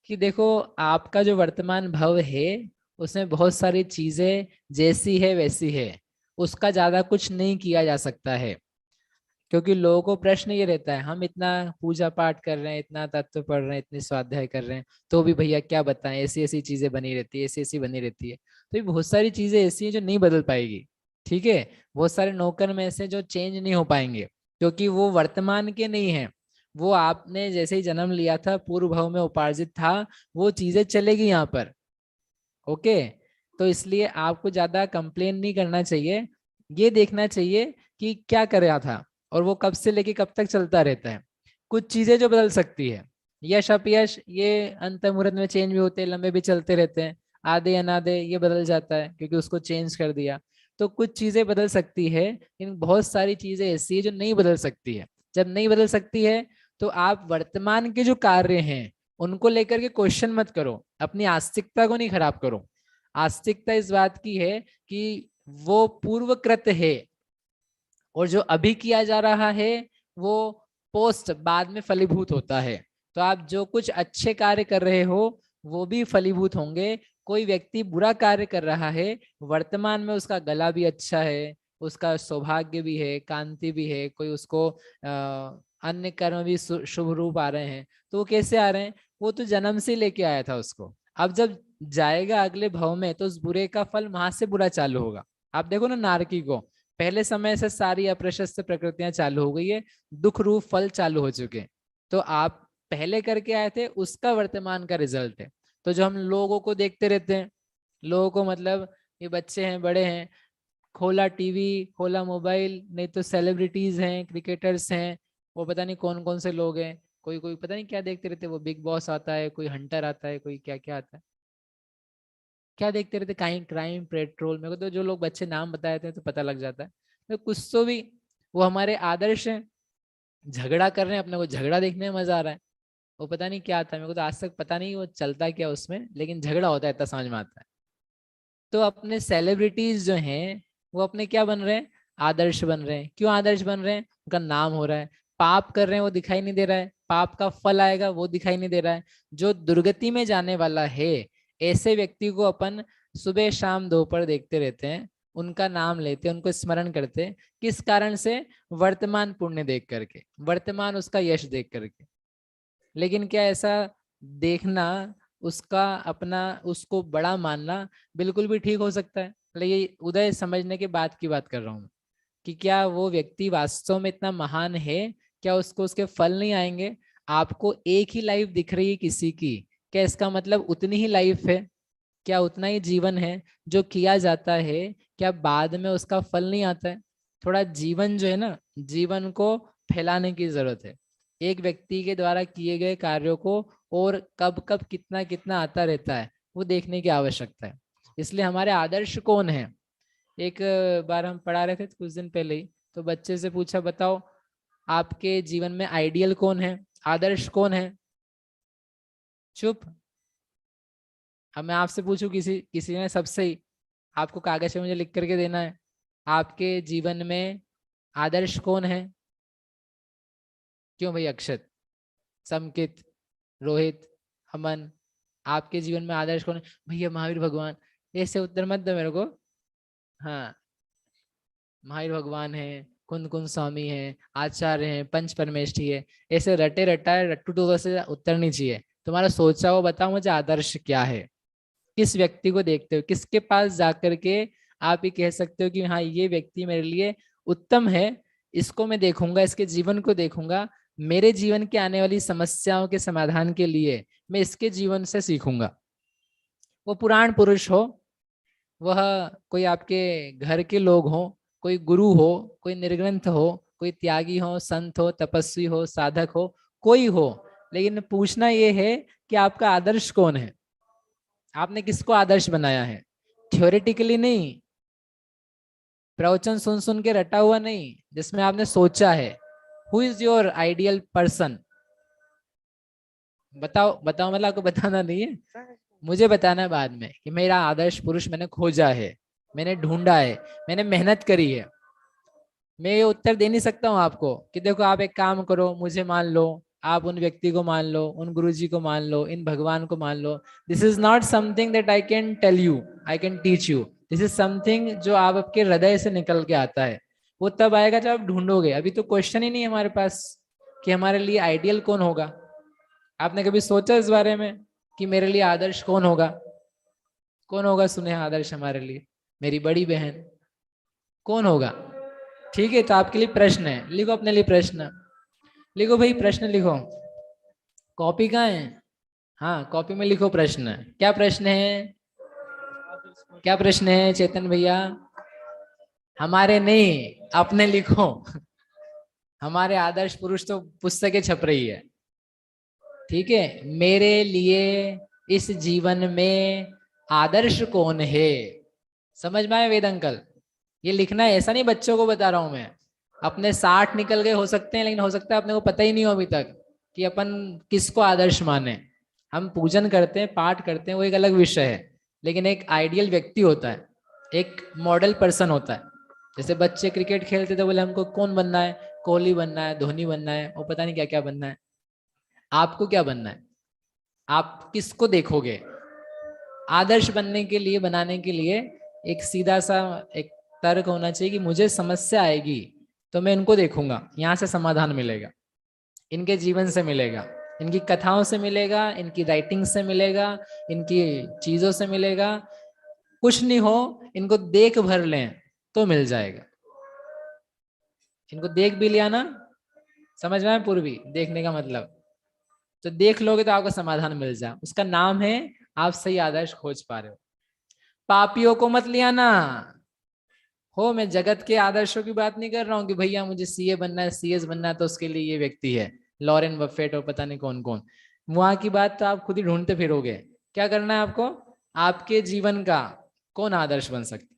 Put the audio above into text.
कि देखो, आपका जो वर्तमान भव है उसमें बहुत सारी चीजें जैसी है वैसी है, उसका ज्यादा कुछ नहीं किया जा सकता है। क्योंकि लोगों को प्रश्न ये रहता है, हम इतना पूजा पाठ कर रहे हैं, इतना तत्व पढ़ रहे हैं, इतनी स्वाध्याय कर रहे हैं, तो भी भैया क्या बताएं, ऐसी ऐसी चीजें बनी रहती है, ऐसी ऐसी बनी रहती है। तो ये बहुत सारी चीजें ऐसी हैं जो नहीं बदल पाएगी। ठीक है। बहुत सारे नौकर में से जो चेंज नहीं हो पाएंगे, क्योंकि वो वर्तमान के नहीं है। वो आपने जैसे ही जन्म लिया था, पूर्व भाव में उपार्जित था, वो चीजें चलेगी यहाँ पर। ओके। तो इसलिए आपको ज्यादा कंप्लेन नहीं करना चाहिए। ये देखना चाहिए कि क्या कर रहा था और वो कब से लेके कब तक चलता रहता है। कुछ चीजें जो बदल सकती है, यश अपयश ये अंत मुहूर्त में चेंज भी होते हैं, लंबे भी चलते रहते हैं। आधे अनाधे ये बदल जाता है क्योंकि उसको चेंज कर दिया। तो कुछ चीजें बदल सकती है, लेकिन बहुत सारी चीजें ऐसी है जो नहीं बदल सकती है। जब नहीं बदल सकती है तो आप वर्तमान के जो कार्य हैं उनको लेकर के क्वेश्चन मत करो, अपनी आस्तिकता को नहीं खराब करो। आस्तिकता इस बात की है कि वो पूर्वकृत है, और जो अभी किया जा रहा है वो पोस्ट बाद में फलीभूत होता है। तो आप जो कुछ अच्छे कार्य कर रहे हो वो भी फलीभूत होंगे। कोई व्यक्ति बुरा कार्य कर रहा है, वर्तमान में उसका गला भी अच्छा है, उसका सौभाग्य भी है, कांति भी है, कोई उसको अन्य कर्म भी शुभ रूप आ रहे हैं। तो वो कैसे आ रहे हैं? वो तो जन्म से लेके आया था उसको। अब जब जाएगा अगले भव में तो उस बुरे का फल वहां से बुरा चालू होगा। आप देखो ना नारकी को, पहले समय से सारी अप्रशस्त प्रकृतियां चालू हो गई है, दुख रूप फल चालू हो चुके हैं। तो आप पहले करके आए थे, उसका वर्तमान का रिजल्ट है। तो जो हम लोगों को देखते रहते हैं, लोगों को मतलब ये बच्चे हैं, बड़े हैं, खोला टीवी, खोला मोबाइल, नहीं तो सेलिब्रिटीज हैं, क्रिकेटर्स हैं, वो पता नहीं कौन कौन से लोग हैं, कोई कोई पता नहीं क्या देखते रहते, वो बिग बॉस आता है, कोई हंटर आता है, कोई क्या क्या आता है, क्या देखते रहते, क्राइम क्राइम पेट्रोल। मेरे को तो जो लोग बच्चे नाम बताए थे तो पता लग जाता है। तो कुछ तो भी वो हमारे आदर्श हैं। झगड़ा कर रहे हैं, अपने को झगड़ा देखने में मजा आ रहा है। वो पता नहीं क्या आता है, मेरे को तो आज तक पता नहीं वो चलता क्या उसमें, लेकिन झगड़ा होता है इतना समझ में आता है। तो अपने सेलिब्रिटीज जो हैं वो अपने क्या बन रहे हैं? आदर्श बन रहे हैं। क्यों आदर्श बन रहे हैं? उनका नाम हो रहा है। पाप कर रहे हैं वो दिखाई नहीं दे रहा है, पाप का फल आएगा वो दिखाई नहीं दे रहा है। जो दुर्गति में जाने वाला है, ऐसे व्यक्ति को अपन सुबह शाम दोपहर देखते रहते हैं, उनका नाम लेते हैं, उनको स्मरण करते हैं। किस कारण से? वर्तमान पुण्य देख करके, वर्तमान उसका यश देख करके। लेकिन क्या ऐसा देखना, उसका अपना उसको बड़ा मानना बिल्कुल भी ठीक हो सकता है? लेकिन ये उदय समझने के बाद की बात कर रहा हूँ कि क्या वो व्यक्ति वास्तव में इतना महान है? क्या उसको उसके फल नहीं आएंगे? आपको एक ही लाइफ दिख रही है किसी की, क्या इसका मतलब उतनी ही लाइफ है? क्या उतना ही जीवन है जो किया जाता है? क्या बाद में उसका फल नहीं आता है? थोड़ा जीवन जो है ना, जीवन को फैलाने की जरूरत है। एक व्यक्ति के द्वारा किए गए कार्यों को और कब कब कितना कितना आता रहता है, वो देखने की आवश्यकता है। इसलिए हमारे आदर्श कौन है? एक बार हम पढ़ा रहे थे कुछ दिन पहले ही, तो बच्चे से पूछा, बताओ आपके जीवन में आइडियल कौन है, आदर्श कौन है? चुप। अब मैं आपसे पूछूं, किसी किसी ने सबसे ही, आपको कागज पे मुझे लिख करके देना है, आपके जीवन में आदर्श कौन है? क्यों भाई? अक्षत, समकित, रोहित, अमन, आपके जीवन में आदर्श कौन है? भैया महावीर भगवान। ऐसे उत्तर मत दो मेरे को। हाँ, महावीर भगवान है, कुंद कुंद स्वामी है, आचार्य है, पंच परमेष्ठी है। ऐसे रटे रटाए रट्टू टोला से उत्तर नहीं चाहिए। तुम्हारा सोचा हुआ बताओ मुझे, आदर्श क्या है? किस व्यक्ति को देखते हो, किसके पास जाकर के आप ये कह सकते हो कि हाँ ये व्यक्ति मेरे लिए उत्तम है, इसको मैं देखूंगा, इसके जीवन को देखूंगा, मेरे जीवन के आने वाली समस्याओं के समाधान के लिए मैं इसके जीवन से सीखूंगा। वो पुराण पुरुष हो, वह कोई आपके घर के लोग हो, कोई गुरु हो, कोई निर्ग्रंथ हो, कोई त्यागी हो, संत हो, तपस्वी हो, साधक हो, कोई हो, लेकिन पूछना ये है कि आपका आदर्श कौन है? आपने किसको आदर्श बनाया है? थ्योरेटिकली नहीं, प्रवचन सुन सुन के रटा हुआ नहीं, जिसमें आपने सोचा है। Who is your ideal person? बताओ बताओ, मतलब आपको बताना नहीं है, मुझे बताना है बाद में कि मेरा आदर्श पुरुष मैंने खोजा है, मैंने ढूंढा है, मैंने मेहनत करी है। मैं ये उत्तर दे नहीं सकता हूँ आपको कि देखो आप एक काम करो, मुझे मान लो, आप उन व्यक्ति को मान लो, उन गुरुजी को मान लो, इन भगवान को मान लो। This is not something that I can tell you, I can teach you. This is something जो आपके हृदय से निकल के आता है। वो तब आएगा जब आप ढूंढोगे। अभी तो क्वेश्चन ही नहीं है हमारे पास कि हमारे लिए आइडियल कौन होगा। आपने कभी सोचा इस बारे में कि मेरे लिए आदर्श कौन होगा? कौन होगा सुने आदर्श हमारे लिए? मेरी बड़ी बहन कौन होगा? ठीक है, तो आपके लिए प्रश्न है, लिखो अपने लिए प्रश्न। लिखो भाई, प्रश्न लिखो। कॉपी कहाँ है? हाँ, कॉपी में लिखो प्रश्न। क्या प्रश्न है? क्या प्रश्न है चेतन भैया? हमारे नहीं, अपने लिखो। हमारे आदर्श पुरुष तो पुस्तकें छप रही है। ठीक है, मेरे लिए इस जीवन में आदर्श कौन है? समझ में आया वेद अंकल? ये लिखना है, ऐसा नहीं बच्चों को बता रहा हूं मैं। अपने 60 निकल गए हो सकते हैं, लेकिन हो सकता है अपने को पता ही नहीं हो अभी तक कि अपन किसको आदर्श माने। हम पूजन करते हैं, पाठ करते हैं, वो एक अलग विषय है, लेकिन एक आइडियल व्यक्ति होता है, एक मॉडल पर्सन होता है। जैसे बच्चे क्रिकेट खेलते थे, बोले हमको कौन बनना है? कोहली बनना है, धोनी बनना है, और पता नहीं क्या क्या बनना है। आपको क्या बनना है? आप किसको देखोगे? आदर्श बनने के लिए, बनाने के लिए एक सीधा सा एक तर्क होना चाहिए कि मुझे समस्या आएगी तो मैं इनको देखूंगा, यहाँ से समाधान मिलेगा, इनके जीवन से मिलेगा, इनकी कथाओं से मिलेगा, इनकी राइटिंग से मिलेगा, इनकी चीजों से मिलेगा। कुछ नहीं हो, इनको देख भर लें तो मिल जाएगा। इनको देख भी लिया ना, समझ में आया? पूर्वी देखने का मतलब, तो देख लोगे तो आपको समाधान मिल जाए। उसका नाम है आप सही आदर्श खोज पा रहे हो। पापियों को मत लिया ना हो। मैं जगत के आदर्शों की बात नहीं कर रहा हूँ कि भैया मुझे सीए बनना है, सीएस बनना है, तो उसके लिए ये व्यक्ति है, लॉरेन बफेट और पता नहीं कौन कौन। वहां की बात तो आप खुद ही ढूंढते फिरोगे। क्या करना है आपको? आपके जीवन का कौन आदर्श बन सकता है?